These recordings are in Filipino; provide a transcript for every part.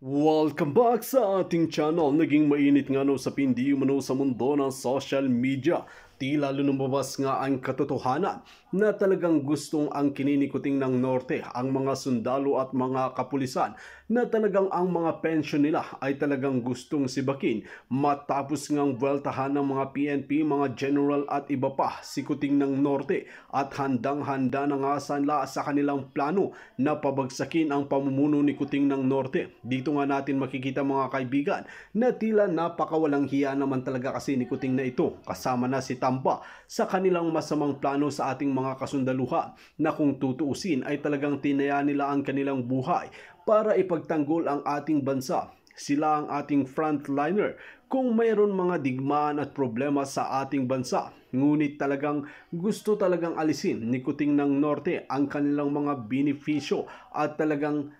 Welcome back sa ating channel. Naging mainit nga no sa pindi umano sa mundo ng social media. Tila lumabas nga ang katotohanan na talagang gustong ang kininikuting ng Norte ang mga sundalo at mga kapulisan na talagang ang mga pensyon nila ay talagang gustong sibakin matapos ngang buweltahan ng mga PNP, mga general at iba pa sikuting ng Norte at handang-handa na nga sa kanilang plano na pabagsakin ang pamumuno ni Kuting ng Norte. Dito nga natin makikita mga kaibigan na tila napakawalang hiya naman talaga kasi ni Kuting na ito kasama na si Tamba sa kanilang masamang plano sa ating mga kasundaluhan na kung tutuusin ay talagang tinaya nila ang kanilang buhay para ipagtanggol ang ating bansa. Sila ang ating frontliner kung mayroon mga digmaan at problema sa ating bansa. Ngunit talagang gusto talagang alisin ni Kuting ng Norte ang kanilang mga benepisyo at talagang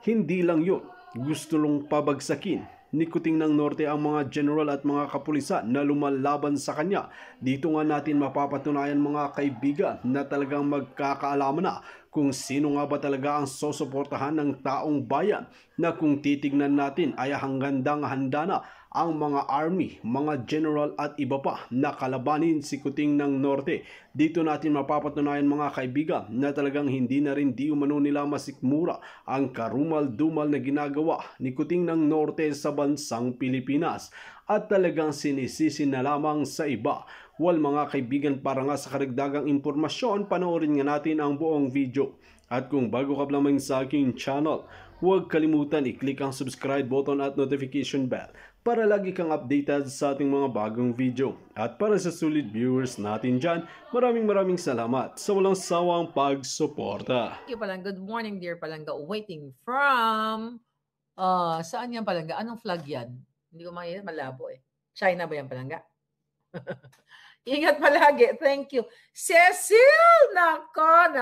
hindi lang yun. Gusto lang pabagsakin ni Kuting ng Norte ang mga general at mga kapulisan na lumalaban sa kanya. Dito nga natin mapapatunayan mga kaibigan na talagang magkakaalaman na kung sino nga ba talaga ang susuportahan ng taong bayan na kung titignan natin ay hanggang handa na ang mga army, mga general at iba pa na kalabanin si Kuting ng Norte. Dito natin mapapatunayan mga kaibigan na talagang hindi na rin di umano nila masikmura ang karumal-dumal na ginagawa ni Kuting ng Norte sa bansang Pilipinas at talagang sinisisi na lamang sa iba. Well mga kaibigan, para nga sa karagdagang impormasyon, panoorin nga natin ang buong video. At kung bago ka lamang sa aking channel, huwag kalimutan i-click ang subscribe button at notification bell para lagi kang updated sa ating mga bagong video. At para sa sulit viewers natin dyan, maraming salamat sa walang sawang pagsuporta. Thank you, Palangga. Good morning, dear Palangga. Waiting from, saan yan, Palangga? Anong flag yan? Hindi ko makikita, malabo eh. China ba yan, Palangga? Ingat palagi. Thank you. Cecil! Nako.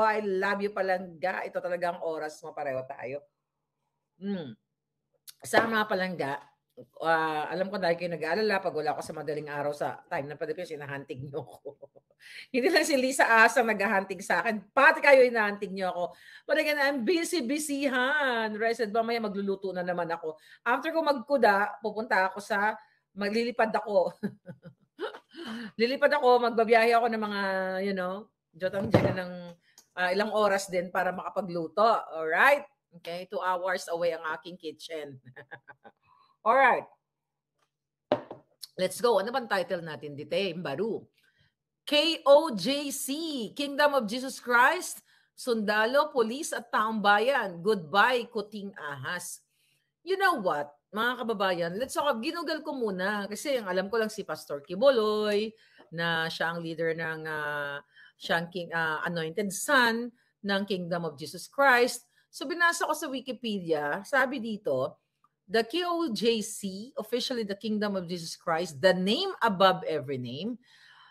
I love you, Palangga. Ito talagang oras mo, pareho tayo. Sama, Palangga. Alam ko dahil kayo nag-aalala pag wala ko sa madaling araw sa time ng Pilipinas, hinahunting niyo ako. Hindi lang si Lisa Asa naghahunting sa akin. Pati kayo hinahunting niyo ako. But again, I'm busy-busyhan. Reset ba maya magluluto na naman ako. After ko magkuda, pupunta ako maglilipad ako. Lilipad ako, magbabiyahe ako ng mga, jotang dyan ng ilang oras din para makapagluto. Alright? Okay, 2 hours away ang aking kitchen. Alright. Let's go. Ano bang title natin dito? Baru. KOJC, Kingdom of Jesus Christ, sundalo, police at taong bayan. Goodbye, Kuting Ahas. You know what, mga kababayan, let's talk. Ginugal ko muna kasi ang alam ko lang si Pastor Kiboloy na siya ang leader ng siyang anointed son ng Kingdom of Jesus Christ. So binasa ko sa Wikipedia, sabi dito, the KOJC, officially the Kingdom of Jesus Christ, the name above every name,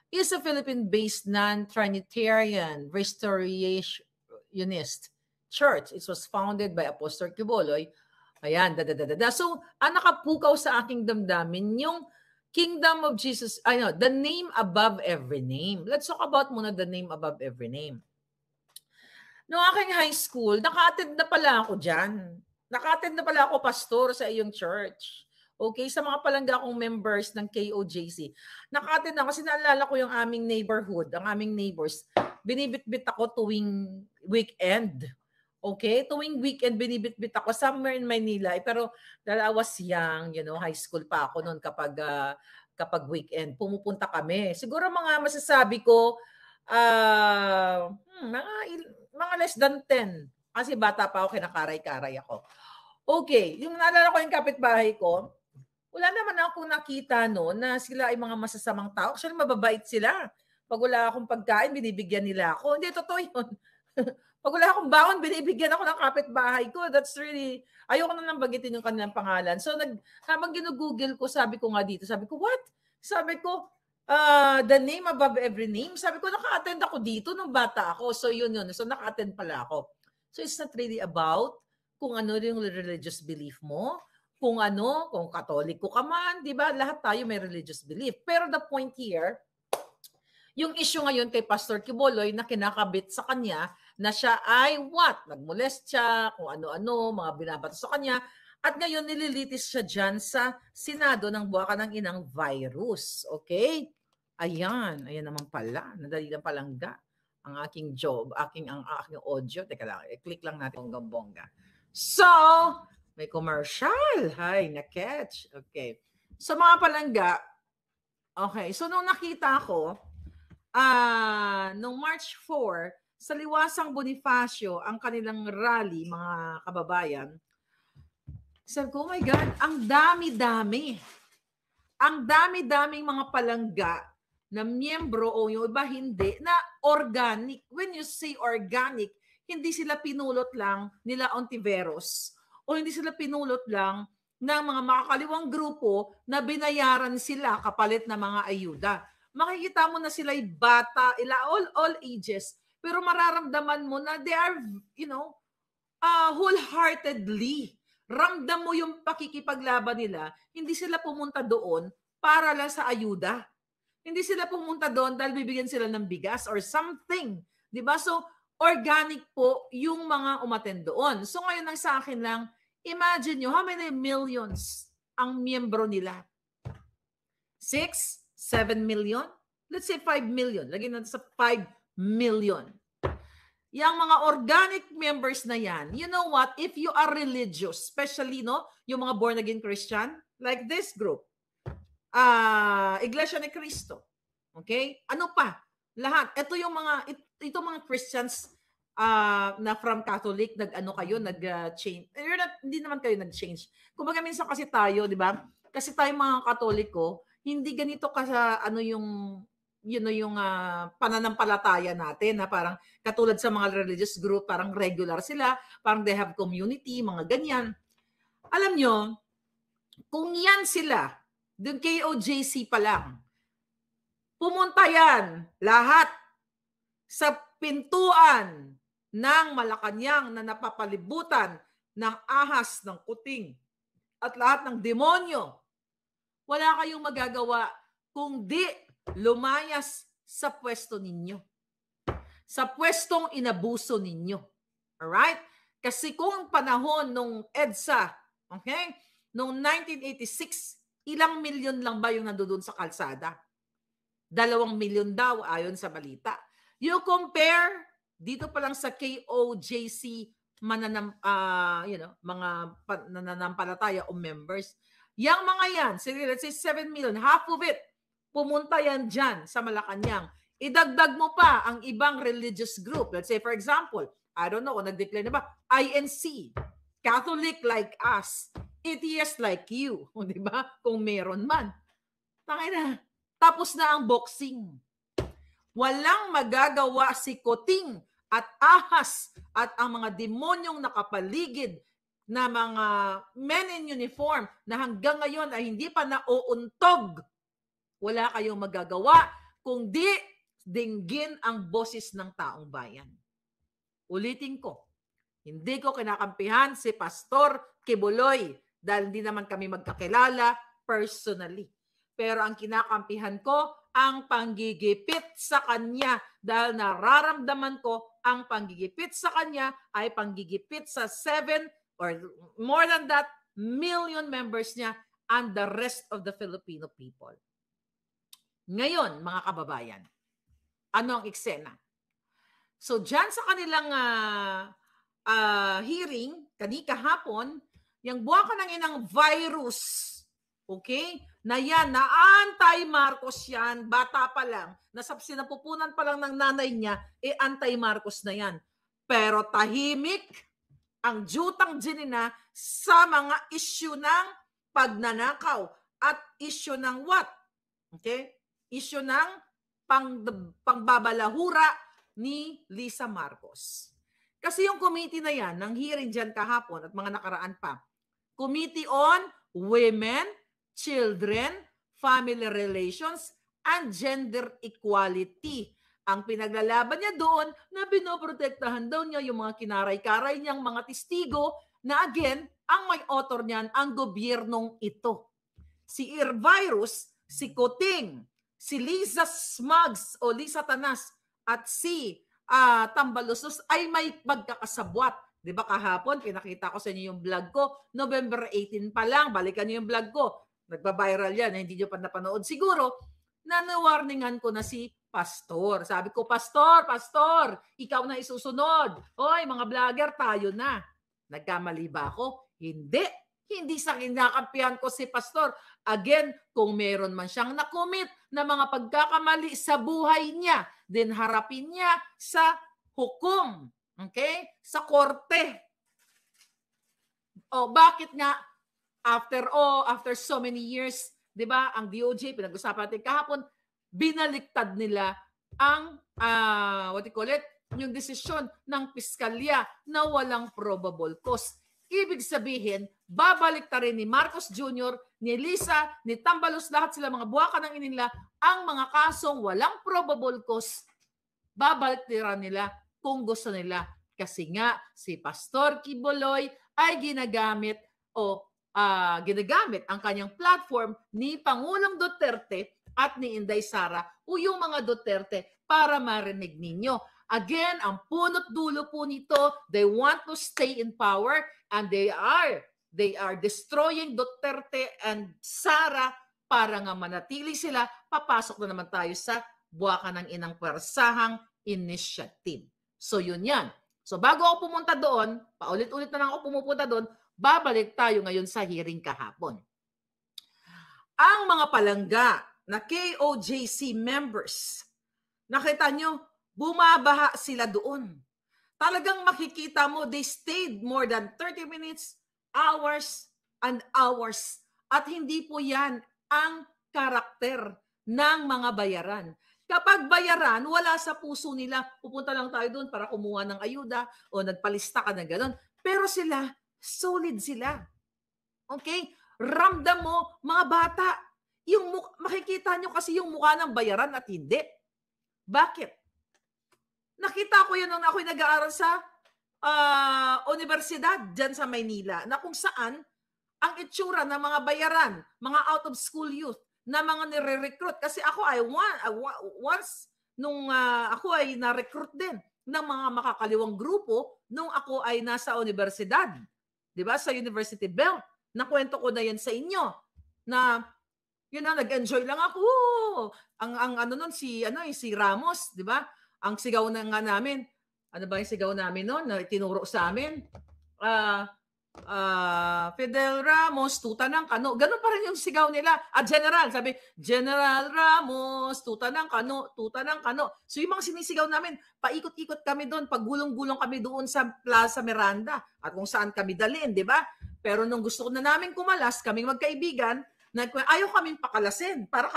is a Philippine-based non-Trinitarian restorationist church. It was founded by Apostle Kiboloy. Ayan, So, ang nakapukaw sa aking damdamin, yung Kingdom of Jesus, the name above every name. Let's talk about muna the name above every name. Noong aking high school, naka-attend na pala ako dyan. Naka-attend na pala ako pastor sa iyong church. Okay, sa mga palangga kong members ng KOJC. Naka-attend na kasi naalala ko yung aming neighborhood, ang aming neighbors. Binibitbit ako tuwing weekend. Okay, tuwing weekend binibitbit ako somewhere in Manila. Pero dahil I was young, high school pa ako noon kapag weekend, pumupunta kami. Siguro mga masasabi ko, mga less than 10. Kasi bata pa ako, kinakaray-karay ako. Okay, yung naalala ko yung kapitbahay ko, wala naman akong nakita na sila ay mga masasamang tao. Actually, mababait sila. Pag wala akong pagkain, binibigyan nila ako. Hindi, totoo yun. Pag wala akong baon, binibigyan ako ng kapitbahay ko. That's really, ayoko na lang bagitin yung kanilang pangalan. So, habang ginugoogle ko, sabi ko nga dito, sabi ko, what? Sabi ko, the name above every name. Sabi ko, naka-attend ako dito nung bata ako. So, yun. So, naka-attend pala ako. So, it's not really about kung ano yung religious belief mo, kung katoliko ka man, di ba? Lahat tayo may religious belief. Pero the point here, yung issue ngayon kay Pastor Kiboloy na kinakabit sa kanya na siya ay what? Nagmolest siya, kung ano-ano, mga binabato sa kanya. At ngayon, nililitis siya dyan sa Senado ng buwaka ng inang virus. Okay? Ayan naman pala. Nadali lang palangga ang aking job, ang aking audio. Teka lang, i-click lang natin bonggang-bongga. So, may commercial. Hay, na-catch. Okay. So, mga palangga, okay. So, nung nakita ko, nung March 4, sa Liwasang Bonifacio, ang kanilang rally, mga kababayan, sabi ko, oh my God, ang dami-dami. Ang dami-daming mga palangga na miyembro o yung iba hindi, na organic. When you say organic, hindi sila pinulot lang nila Ontiveros o hindi sila pinulot lang ng mga makakaliwang grupo na binayaran sila kapalit na mga ayuda. Makikita mo na sila'y bata, all ages, pero mararamdaman mo na they are, wholeheartedly, ramdam mo yung pakikipaglaban nila, hindi sila pumunta doon para lang sa ayuda. Hindi sila pumunta doon dahil bibigyan sila ng bigas or something. Diba? So, organic po yung mga umattend doon. So, ngayon ang sa akin lang, imagine nyo how many millions ang miyembro nila? 6? 7 million? Let's say 5 million. Lagyan natin sa 5 million. Yang mga organic members na yan, you know what? If you are religious, especially yung mga born again Christian, like this group, Iglesia ni Cristo, okay? Ano pa? Lahat. Ito yung mga Christians na from Catholic, nag-change. Hindi naman kayo nag-change. Kumbaga minsan kasi tayo, di ba? Kasi tayo mga Katoliko, hindi ganito yung pananampalataya natin na parang katulad sa mga religious group, parang regular sila, parang they have community, mga ganyan. Alam nyo, kung yan sila, dun KOJC pa lang, pumunta yan lahat sa pintuan ng Malacanang na napapalibutan ng ahas, ng kuting, at lahat ng demonyo, wala kayong magagawa kung di lumayas sa pwesto ninyo. Sa pwestong inabuso ninyo. Alright? Kasi kung panahon nung EDSA, okay, nung 1986, ilang milyon lang ba yung nandoon sa kalsada? 2 milyon daw ayon sa balita. You compare dito pa lang sa KOJC mga nananampalataya o members. Yang mga yan, let's say 7 million, half of it, pumunta yan dyan sa Malacanang. Idagdag mo pa ang ibang religious group. Let's say, for example, I don't know kung nag-declare na ba, INC, Catholic like us, atheist like you. Di ba? Kung meron man. Tangina, tapos na ang boxing. Walang magagawa si Kuting at ahas at ang mga demonyong nakapaligid na mga men in uniform na hanggang ngayon ay hindi pa nauuntog. Wala kayong magagawa kung di dinggin ang boses ng taong bayan. Ulitin ko, hindi ko kinakampihan si Pastor Kibuloy dahil hindi naman kami magkakilala personally. Pero ang kinakampihan ko, ang panggigipit sa kanya dahil nararamdaman ko ang panggigipit sa kanya ay panggigipit sa 7 or more than that million members niya and the rest of the Filipino people. Ngayon, mga kababayan, ano ang eksena? So, dyan sa kanilang hearing, kahapon, yung buwaka ng inang virus, okay, na yan, na anti-Marcos yan, bata pa lang, sinapupunan pa lang ng nanay niya, anti-Marcos na yan. Pero tahimik ang jutang Jenina sa mga issue ng pagnanakaw at issue ng what? Okay? Issue ng pangbabalahura ni Lisa Marcos. Kasi yung committee na yan, ng hearing dyan kahapon at mga nakaraan pa, Committee on Women, Children, Family Relations, and Gender Equality. Ang pinaglalaban niya doon na binoprotektahan daw niya yung mga kinaray-karay niyang mga testigo na again, ang may author niyan, ang gobyernong ito. Si Virus, si Kuting, si Lisa Smugs o Lisa Tanas at si Tambaluslos ay may magkakasabwat. Di ba kahapon, pinakita ko sa inyo yung vlog ko, November 18 pa lang, balikan niyo yung vlog ko. Nagba-viral yan, hindi niyo pa napanood. Siguro, nanawarningan ko na si Pastor. Sabi ko, Pastor, ikaw na isusunod. Hoy, mga vlogger, tayo na. Nagkamali ba ako? Hindi. Hindi sa kinakampihan ko si Pastor. Again, kung meron man siyang nakomit na mga pagkakamali sa buhay niya, then harapin niya sa hukom. Okay? Sa korte. O, bakit nga after so many years, 'di ba, ang DOJ pinag-usapan natin kahapon, binaliktad nila ang yung desisyon ng piskalya na walang probable cause. Ibig sabihin, babalik ta rin ni Marcos Jr., ni Lisa, ni Tambalos, lahat sila mga buwaka ng inila, ang mga kasong walang probable cause, babalik nila kung gusto nila. Kasi nga, si Pastor Quiboloy ay ginagamit ang kanyang platform ni Pangulong Duterte at ni Inday Sara o yung mga Duterte para marinig ninyo. Again, ang punot dulo po nito, they want to stay in power and they are destroying Duterte and Sara para nga manatili sila. Papasok na naman tayo sa buwaka ng inang pwersahang initiative. So yun yan. So bago ako pumunta doon, paulit-ulit na lang ako pumupunta doon, babalik tayo ngayon sa hearing kahapon. Ang mga palangga na KOJC members, nakita nyo, bumabaha sila doon. Talagang makikita mo, they stayed more than 30 minutes, hours, and hours. At hindi po yan ang karakter ng mga bayaran. Kapag bayaran, wala sa puso nila, pupunta lang tayo doon para kumuha ng ayuda o nagpalista ka na gano'n. Pero sila, solid sila. Okay? Ramdam mo, mga bata, makikita nyo kasi yung mukha ng bayaran at hindi. Bakit? Nakita ko yun nung ako'y nag-aaral sa universidad dyan sa Maynila na kung saan ang itsura ng mga bayaran, mga out-of-school youth, na mga nire-recruit. Kasi ako ay once nung ako ay na-recruit din ng mga makakaliwang grupo nung ako ay nasa universidad. 'Di ba? Sa University Belt. Nakwento ko na yan sa inyo. Na nag-enjoy lang ako. Ang ano nun si Ramos, 'di ba? Ang sigaw na nga namin. Ano ba yung sigaw namin noon na tinuro sa amin? Fidel Ramos, tuta ng kano. Ganun pa rin yung sigaw nila. General, sabi, General Ramos, tuta ng kano, tuta ng kano. So yung mga sinisigaw namin, paikot-ikot kami doon, paggulong-gulong kami doon sa Plaza Miranda at kung saan kami dalhin, di ba? Pero nung gusto na namin kumalas, kaming magkaibigan, ayaw kaming pakalasin. Para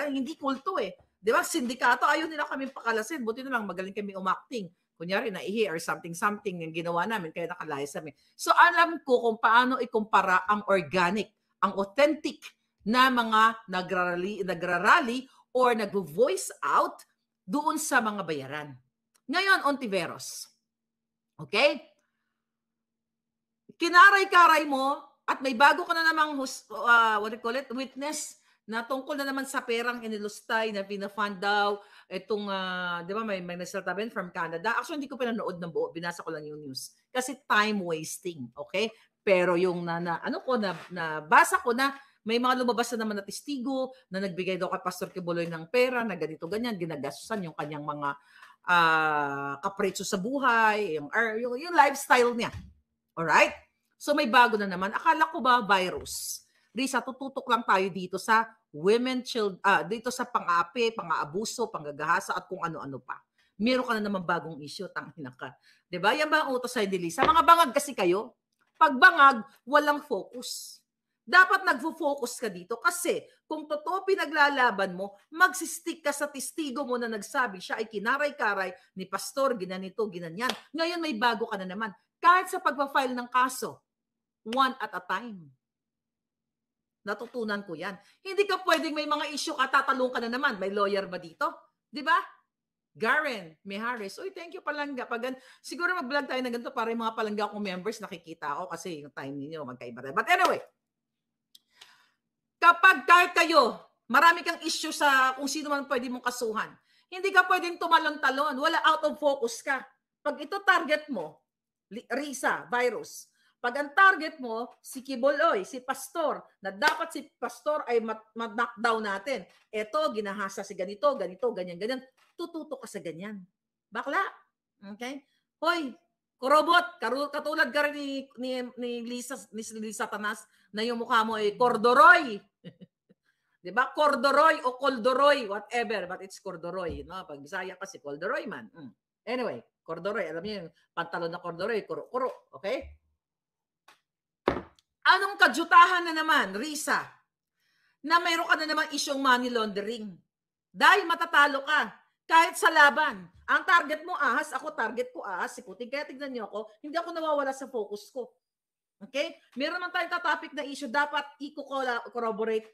hindi kulto eh. Di ba? Sindikato, ayaw nila kaming pakalasin. Buti na lang, magaling kami umacting. Kunyari, naihi or something yung ginawa namin, kaya nakalayas kami. So, alam ko kung paano ikumpara ang organic, ang authentic na mga nagrarally or nag-voice out doon sa mga bayaran. Ngayon, Ontiveros. Okay? Kinaray-karay mo at may bago ka na namang witness na tungkol na naman sa perang inilustay na pinafund daw itong, di ba, may nagsalita din from Canada. Actually, hindi ko pinanood ng buo. Binasa ko lang yung news. Kasi time wasting, okay? Pero yung nabasa ko na may mga lumabas na naman na testigo na nagbigay daw kay Pastor Quiboloy ng pera na ganito, ganyan, ginagastusan yung kanyang mga kapretsyo sa buhay, yung lifestyle niya. Alright? So may bago na naman. Akala ko ba virus? Risa, tututok lang tayo dito sa dito sa pang-api, pang-aabuso, panggagahasa at kung ano-ano pa. Meron ka na naman bagong issue, tangina ka. 'Di ba? Yan ba ang utos sa Lisa? Mga bangag kasi kayo. Pag bangag, walang focus. Dapat nagfo-focus ka dito kasi kung totoo pinaglalaban mo, magsistick ka sa testigo mo na nagsabi siya ay kinaray-karay ni pastor, ginanito, ginanyan. Ngayon may bago ka na naman. Kahit sa pagpa-file ng kaso, one at a time. Natutunan ko yan. Hindi ka pwedeng may mga issue ka, tatalong ka na naman. May lawyer ba dito? Di ba? Garen Mijares. Uy, thank you palangga. Siguro mag-vlog tayo na ganito para yung mga palangga akong members nakikita ako kasi yung time ninyo magkaiba. But anyway, kapag kahit kayo, marami kang issue sa kung sino man pwede mong kasuhan. Hindi ka pwedeng tumalon-talon. Wala, out of focus ka. Pag ito target mo, Risa, virus. Pag ang target mo, si Kiboloy, si Pastor, na dapat si Pastor ay knockdown natin. Ito, ginahasa si ganito, ganito, ganyan, ganyan. Tututo ka sa ganyan. Bakla. Okay? Hoy, kurobot, katulad ka rin ni Lisa Tanas na yung mukha mo ay Cordoroy. Diba? Cordoroy o Coldoroy, whatever, but it's Cordoroy. No? Pag Bisaya ka si Coldoroy man. Anyway, Cordoroy, alam niyo yung pantalon na Cordoroy, kuro-kuro. Okay? Anong kadyutahan na naman, Risa, na mayroon ka na naman isyong money laundering? Dahil matatalo ka, kahit sa laban. Ang target mo ahas, ako target ko ahas, si Putin. Kaya tignan niyo ako, hindi ako nawawala sa focus ko. Okay? Meron man tayong topic na issue, dapat i-corroborate,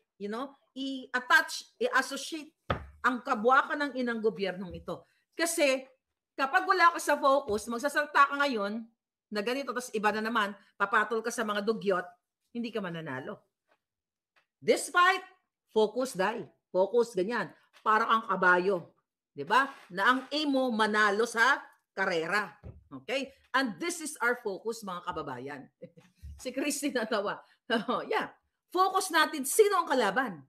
i-attach, i-associate ang kabwakan ng inang gobyernong ito. Kasi kapag wala ka sa focus, magsasalta ka ngayon na ganito, tapos iba na naman, papatol ka sa mga dugyot, hindi ka mananalo. This fight, focus, die. Focus, ganyan. Parang ang kabayo. Diba? Na ang aim mo, manalo sa karera. Okay? And this is our focus, mga kababayan. Si Christy natawa. Yeah. Focus natin, sino ang kalaban?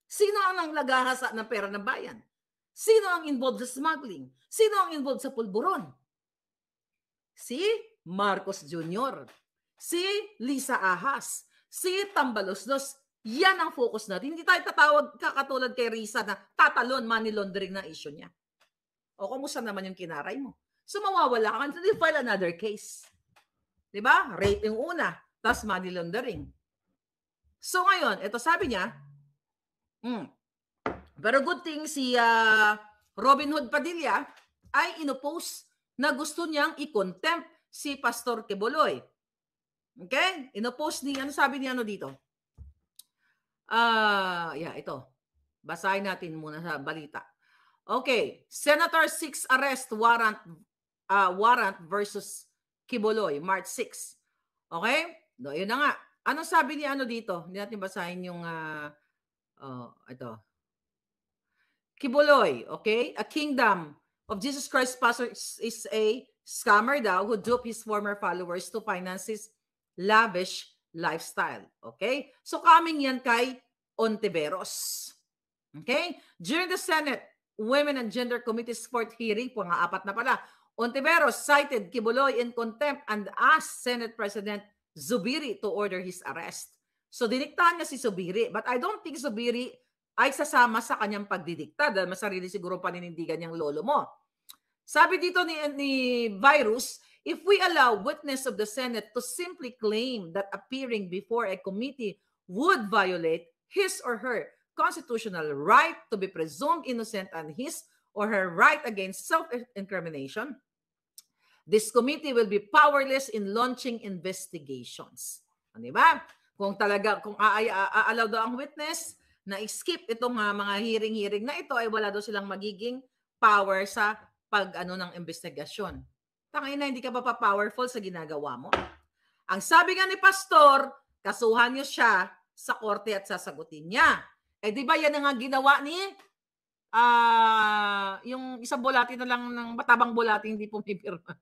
Sino ang nanglagahasa ng pera ng bayan? Sino ang involved sa smuggling? Sino ang involved sa pulburon? Si Marcos Jr., si Lisa Ahas, si Tambaloslos. Yan ang focus natin. Hindi tayo tatawag kakatulad kay Risa na tatalon, money laundering na issue niya. O kumusta naman yung kinaray mo? So mawawala ka until you file another case. Diba? Rape yung una, plus money laundering. So ngayon, ito sabi niya, pero good thing si Robin Hood Padilla ay inopose na gusto niyang i-contempt si Pastor Quiboloy. Okay? Inopose ni, ano sabi niya dito? Ito. Basahin natin muna sa balita. Okay. Senator 6 arrest warrant versus Quiboloy, March 6. Okay? Yun na nga. Ano sabi ni dito? Hindi natin basahin yung ito. Quiboloy, okay? A Kingdom of Jesus Christ pastor is a scammer daw who duped his former followers to finance his lavish lifestyle. Okay? So coming yan kay Ontiveros. Okay? During the Senate Women and Gender Committee's fourth hearing, pang-apat na pala, Ontiveros cited Quiboloy in contempt and asked Senate President Zubiri to order his arrest. So diniktahan niya si Zubiri, but I don't think Zubiri ay sasama sa kanyang pagdidikta dahil masarili siguro paninindigan niyang lolo mo. Sabi dito ni Virus, if we allow witness of the Senate to simply claim that appearing before a committee would violate his or her constitutional right to be presumed innocent and his or her right against self-incrimination, this committee will be powerless in launching investigations. Di ba? Kung aalaw daw ang witness na skip itong mga hearing na ito, ay wala daw silang magiging power sa ng investigasyon. Tangina, hindi ka pa powerful sa ginagawa mo. Ang sabi nga ni Pastor, kasuhan niyo siya sa korte at sasagutin niya. Eh di ba yan ang ginawa ni yung isang bulati na lang ng matabang bulati hindi pumipirma.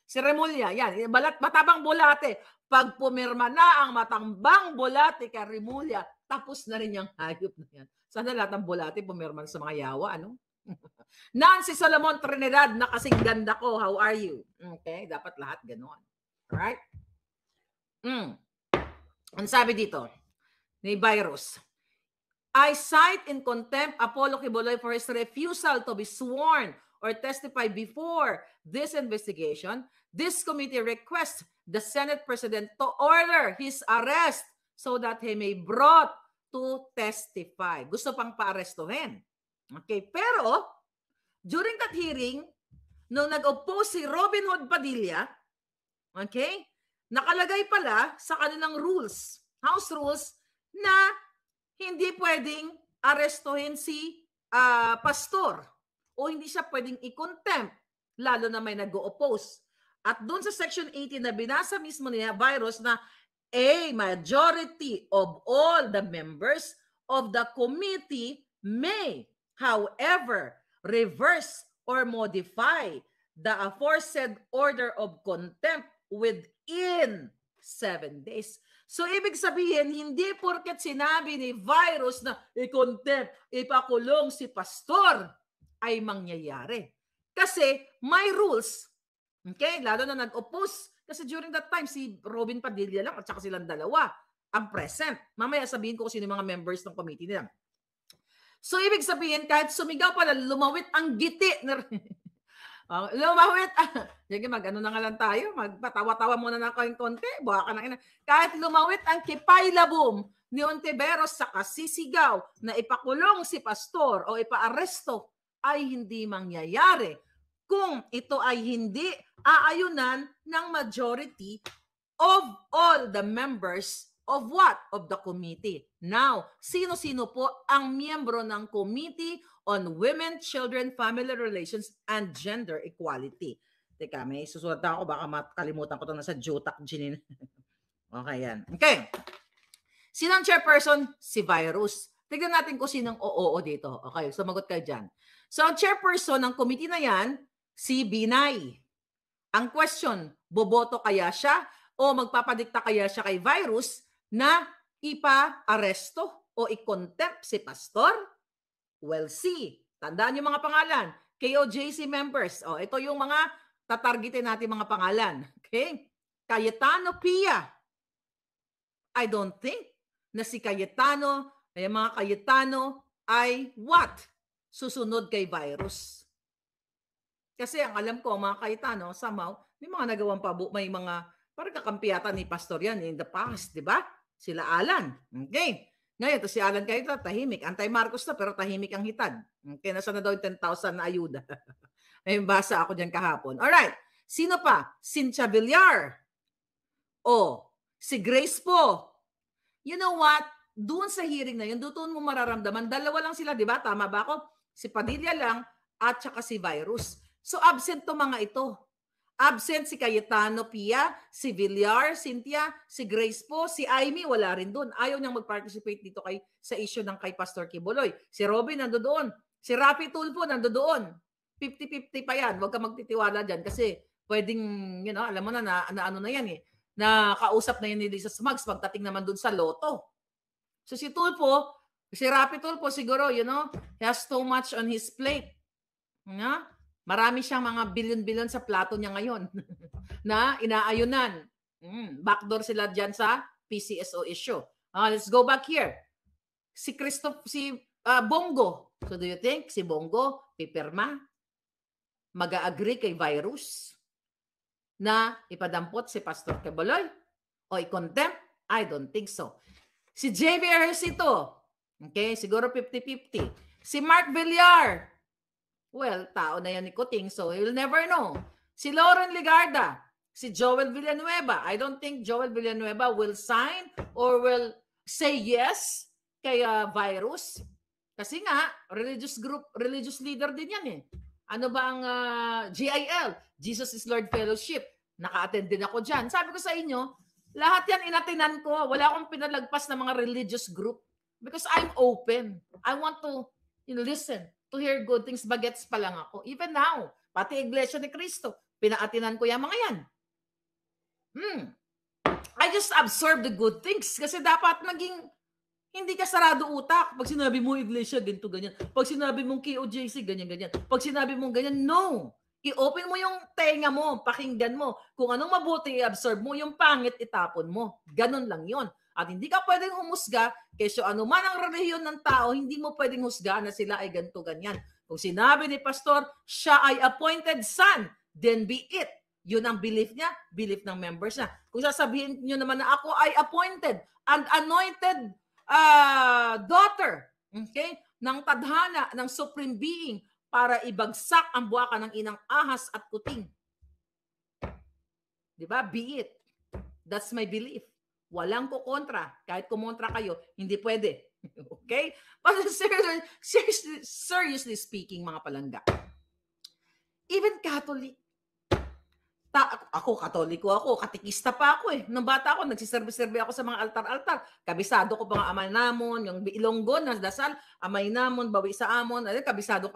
Si Remulla, yan, matabang bulati. Pag pumirma na ang matambang bulati kay Remulla, tapos na rin yung hayop na yan. Sana lahat ng bulati pumirma sa mga yawa, ano? Nancy Solomon Trinidad, na kasing ganda ko, how are you? Okay, dapat lahat ganoon. Alright? Ang sabi dito ni Virus, I cite in contempt Apollo Quiboloy for his refusal to be sworn or testify before this investigation. This committee requests the Senate President to order his arrest so that he may brought to testify. Gusto pang pa-arestuhin. Okay, pero during that hearing, nung nag-oppose si Robin Hood Padilla, okay, nakalagay pala sa kanilang rules, House rules, na hindi pwedeng arestuhin si pastor o hindi siya pwedeng i-contempt, lalo na may nag-oppose. At doon sa Section 18 na binasa mismo niya, Virus, na a majority of all the members of the committee may, however, reverse or modify the aforesaid order of contempt within 7 days. So, ibig sabihin, hindi porket sinabi ni Virus na i-contempt, ipakulong si pastor, ay mangyayari. Kasi may rules. Okay? Lalo na nag-oppose. Kasi during that time, si Robin Padilla lang at saka silang dalawa ang present. Mamaya sabihin ko kung sino yung mga members ng committee nila. So, ibig sabihin, kahit sumigaw pala, lumawit ang giti. Lumawit. Sige, mag-ano na nga lang tayo. Magpatawa-tawa muna na kayong konti. Buha ka na ina. Kahit lumawit ang kipaylabom ni Ontiveros sa kasisigaw na ipakulong si pastor o ipaaresto ay hindi mangyayari kung ito ay hindi aayunan ng majority of all the members of what? Of the committee. Now, sino-sino po ang miyembro ng Committee on Women, Children, Family Relations, and Gender Equality? Teka, may susulat ako. Baka makalimutan ko ito nasa Jotak Ginin. Okay, yan. Okay. Sino ang chairperson? Si Virus. Tignan natin kung sinong oo dito. Okay, sumagot kayo dyan. So, ang chairperson ng committee na yan, si Binay. Ang question, boboto kaya siya o magpapadikta kaya siya kay Virus na ipa-aresto o i-contempt si pastor? Well, see. Tandaan yung mga pangalan. KOJC members. O, ito yung mga tatargetin natin mga pangalan. Okay? Cayetano Pia. I don't think na si Cayetano, ay mga Cayetano ay what? Susunod kay Virus. Kasi ang alam ko, mga Cayetano, somehow, may mga nagawang may mga, parang kakampiyata ni pastor yan in the past, di ba? Sila Alan. Okay. Ngayon, ito si Alan Cayetano, tahimik. Anti-Marcos na, pero tahimik ang hitad. Okay, nasa na daw yung 10,000 na ayuda. May basa ako dyan kahapon. Alright. Sino pa? Cynthia Villar. O, si Grace po. You know what? Doon sa hearing na yun, doon mo mararamdaman. Dalawa lang sila, di ba? Tama ba ako? Si Padilla lang at saka si Virus. So, absent to mga ito. Absent si Cayetano Pia, si Villar, Cynthia, si Grace po, si Amy, wala rin doon. Ayaw niyang mag-participate dito sa issue ng kay Pastor Kibuloy. Si Robin nandoon. Si Rapi Tulfo nandoon. 50-50 pa yan. Huwag ka magtitiwala dyan kasi pwedeng, you know, alam mo na ano na yan eh. Na kausap na yun ni Lisa Smugs pagdating naman doon sa loto. So si Tulfo, si Rapi Tulfo siguro, you know, he has so much on his plate. Nga? Marami siyang mga bilyon-bilyon sa plato niya ngayon na inaayunan. Backdoor sila dyan sa PCSO issue. Let's go back here. Si Bongo. So do you think si Bongo pipirma? Mag-agree kay Virus na ipadampot si Pastor Kibuloy o i-contempt? I don't think so. Si JV Ejercito, okay, siguro 50-50. Si Mark Villar, well, tao na yan ni Kuting, so you'll never know. Si Lauren Ligarda, si Joel Villanueva, I don't think Joel Villanueva will sign or will say yes kay Virus. Kasi nga, religious group, religious leader din yan eh. Ano ba ang GIL? Jesus is Lord Fellowship. Naka-attend din ako dyan. Sabi ko sa inyo, lahat yan inatinan ko. Wala akong pinalagpas ng mga religious group. Because I'm open. I want to listen, to hear good things. Bagets pa lang ako. Even now, pati Iglesia ni Cristo, pinaatinan ko yung mga yan. I just absorb the good things. Kasi dapat maging hindi ka sarado utak. Pag sinabi mo Iglesia, ganito, ganyan. Pag sinabi mong KOJC, ganyan, ganyan. Pag sinabi mong ganyan, no. I-open mo yung tenga mo, pakinggan mo. Kung anong mabuti, i-absorb mo. Yung pangit, itapon mo. Ganon lang yon. At hindi ka pwedeng humusga, kesyo ano man ang relihiyon ng tao, hindi mo pwedeng husga na sila ay ganito, ganyan. Kung sinabi ni Pastor, siya ay appointed son, then be it. Yun ang belief niya, belief ng members niya. Kung sasabihin niyo naman na ako ay appointed and anointed daughter, okay, ng tadhana, ng supreme being para ibagsak ang buwakan ng inang ahas at kuting. Diba? Be it. That's my belief. Walang kukontra. Kahit kumontra kayo, hindi pwede. Okay? But seriously speaking, mga palangga, even Catholic, Ako, Katoliko ako, katikista pa ako eh. Nung bata ako, nagsiserve-serve ako sa mga altar-altar. Kabisado ko pa nga amay namon, yung Ilonggo na dasal, amay namon, bawi sa amon, kabisado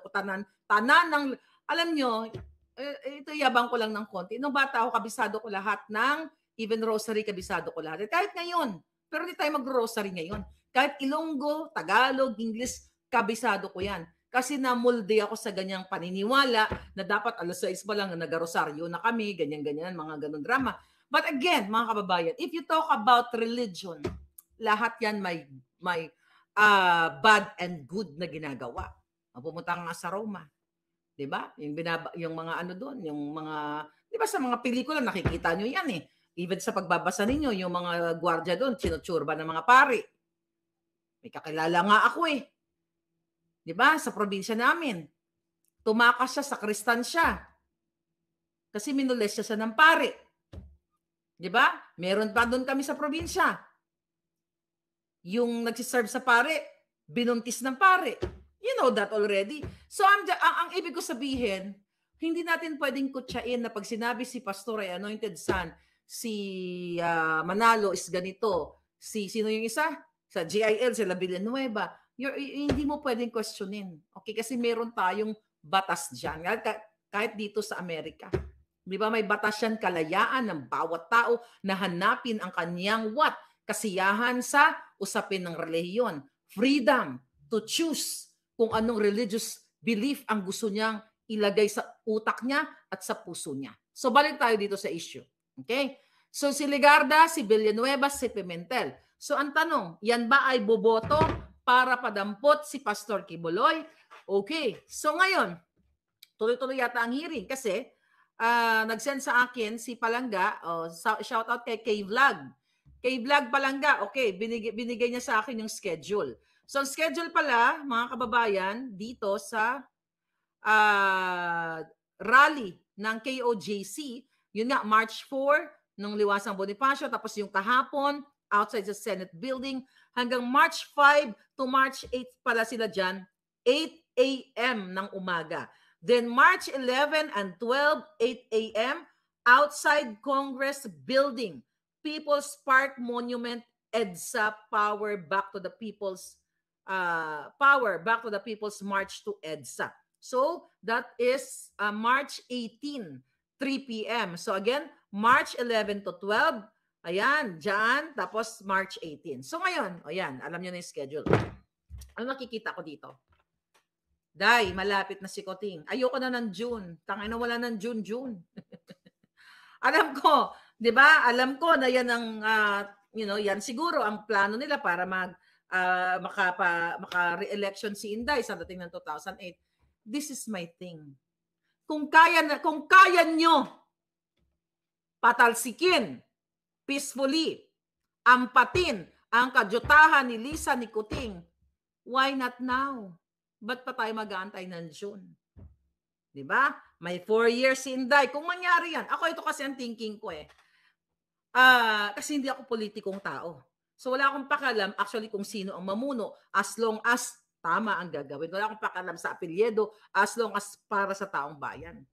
ko tanan ng, alam nyo, ito yabang ko lang ng konti. Nung bata ako, kabisado ko lahat ng, even rosary, kabisado ko lahat. Kahit ngayon, pero hindi tayo mag-rosary ngayon. Kahit Ilonggo, Tagalog, English, kabisado ko yan. Kasi namulde ako sa ganyang paniniwala na dapat alas 6 pa lang na nagarosaryo na kami, ganyan-ganyan, mga ganun drama. But again, mga kababayan, if you talk about religion, lahat yan may bad and good na ginagawa. Pumunta ka nga sa Roma. 'Di ba? Yung mga ano doon, yung mga, 'di ba sa mga pelikula nakikita nyo yan eh. Even sa pagbabasa ninyo, yung mga gwardiya doon, tinutsurba ng mga pari. May kakilala nga ako eh. 'Di ba? Sa probinsya namin. Tumakas siya sa kristansya. Kasi minules siya ng pari. 'Di ba? Meron pa doon kami sa probinsya. Yung nagsiserve sa pari, binuntis ng pari. You know that already. So ang ibig ko sabihin, hindi natin pwedeng kutsain na pag sinabi si Pastor ay anointed son, si Manalo is ganito, sino yung isa? Sa GIL, sila Villanueva. Hindi mo pwedeng questionin. Okay? Kasi meron tayong batas dyan. Kahit dito sa Amerika. Di ba may batas yan, kalayaan ng bawat tao na hanapin ang kanyang kasiyahan sa usapin ng relihiyon. Freedom to choose kung anong religious belief ang gusto niyang ilagay sa utak niya at sa puso niya. So balik tayo dito sa issue. Okay? So si Legarda, si Villanueva, si Pimentel. So ang tanong, yan ba ay boboto para padampot si Pastor Kibuloy? Okay. So ngayon, tuloy-tuloy yata ang hearing kasi nag-send sa akin si Palangga, shout out kay K-Vlog. K-Vlog Palangga, okay, binigay niya sa akin yung schedule. So ang schedule pala, mga kababayan, dito sa rally ng KOJC, yun nga, March 4, nung Liwasang Bonifacio, tapos yung kahapon, outside the Senate building, hanggang March 5 to March 8 pala sila dyan, 8 a.m. ng umaga. Then March 11 and 12, 8 a.m., outside Congress building, People's Park Monument, EDSA, power back to the people's march to EDSA. So that is March 18, 3 p.m. So again, March 11 to 12, ayan, dyan, tapos March 18. So ngayon, ayan, alam nyo na yung schedule. Ano nakikita ko dito? Day, malapit na si Coting. Ayoko na ng June. Tangina, wala ng June. Alam ko, di ba? Alam ko na yan ang, yan siguro ang plano nila para maka-re-election si Inday sa dating ng 2008. This is my thing. Kung kaya nyo patalsikin peacefully, ampatin ang kadyutahan ni Lisa ni Coting, why not now? Ba't pa tayo mag-aantay ng June? Diba? May 4 years si Inday. Kung mangyari yan, ako ito kasi ang thinking ko eh. Kasi hindi ako politikong tao. So wala akong pakialam actually kung sino ang mamuno as long as tama ang gagawin. Wala akong pakialam sa apelyido as long as para sa taong bayan.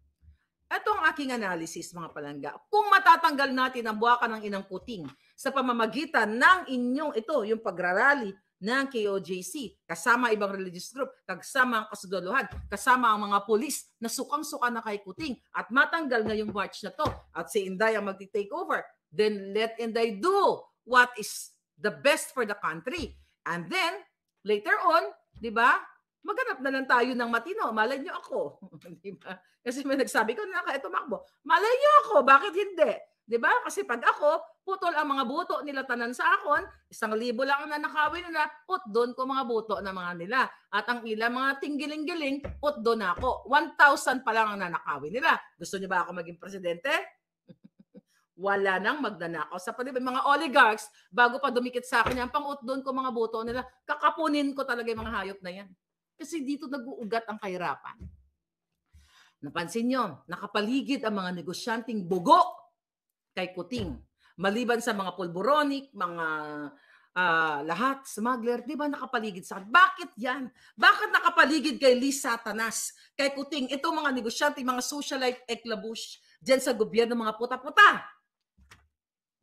Ito ang aking analysis, mga palangga. Kung matatanggal natin ang buwakan ng inang Coting sa pamamagitan ng inyong yung pagrarally ng KOJC, kasama ibang religious group, kasama ang kasuduluhan, kasama ang mga pulis na sukang-suka na kay Coting at matanggal na yung march na to at si Inday ang magti-take over, then let Inday do what is the best for the country. And then, later on, di ba, maghanap na lang tayo ng matino. Malay nyo ako. Diba? Kasi may nagsabi ko na kaya tumakbo. Malay nyo ako. Bakit hindi? Diba? Kasi pag ako, putol ang mga buto nila tanan sa akon, 1,000 lang ang nanakawin nila, doon ko mga buto na mga nila. At ang ilang mga tinggiling-giling, doon ako. 1,000 pa lang ang nanakawin nila. Gusto nyo ba ako maging presidente? Wala nang magnanakaw. Sa mga oligarchs, bago pa dumikit sa akin yan, doon ko mga buto nila, kakapunin ko talaga yung mga hayop na yan. Kasi dito nag-uugat ang kahirapan. Napansin nyo, nakapaligid ang mga negosyanteng bugo kay Coting. Maliban sa mga pulboronic, mga lahat, smuggler, di ba nakapaligid sa akin? Bakit yan? Bakit nakapaligid kay Lisa Tanas, kay Coting? Ito mga negosyante, mga socialite, eklabush, dyan sa gobyerno mga puta-puta.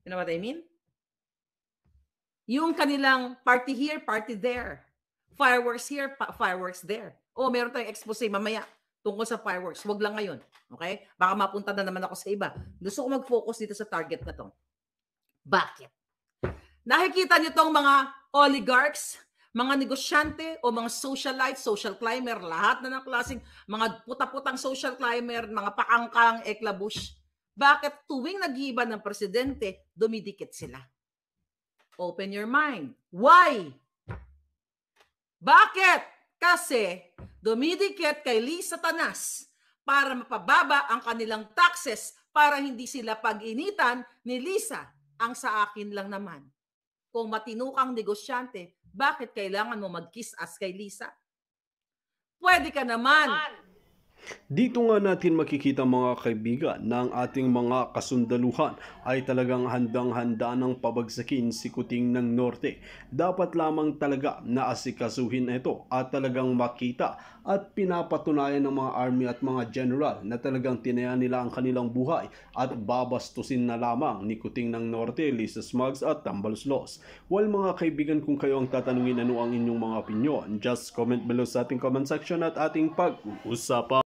You know what I mean? Yung kanilang party here, party there. Fireworks here, fireworks there. Oh, meron tayong expose mamaya tungkol sa fireworks. Huwag lang ngayon. Okay? Baka mapunta na naman ako sa iba. Gusto ko mag-focus dito sa target na to. Bakit? Nakikita niyo tong mga oligarchs, mga negosyante o mga socialite, social climber, lahat na ng klaseng mga puta-putang social climber, mga pakangkang, eklabush. Bakit tuwing nag-iiba ng presidente, dumidikit sila? Open your mind. Why? Bakit? Kasi dumidikit kay Lisa Tanas para mapababa ang kanilang taxes para hindi sila pag-initan ni Lisa. Ang sa akin lang naman. Kung matino kang negosyante, bakit kailangan mo mag-kiss-ass kay Lisa? Pwede ka naman. Dito nga natin makikita mga kaibigan na ang ating mga kasundaluhan ay talagang handang-handa ng pabagsakin si Kuting ng Norte. Dapat lamang talaga na asikasuhin ito at talagang makita at pinapatunayan ng mga army at mga general na talagang tinaya nila ang kanilang buhay at babastusin na lamang ni Kuting ng Norte, Lisa Smugs at Tambaloslos. Well mga kaibigan, kung kayo ang tatanungin ano ang inyong mga opinion, just comment below sa ating comment section at ating pag-uusapan.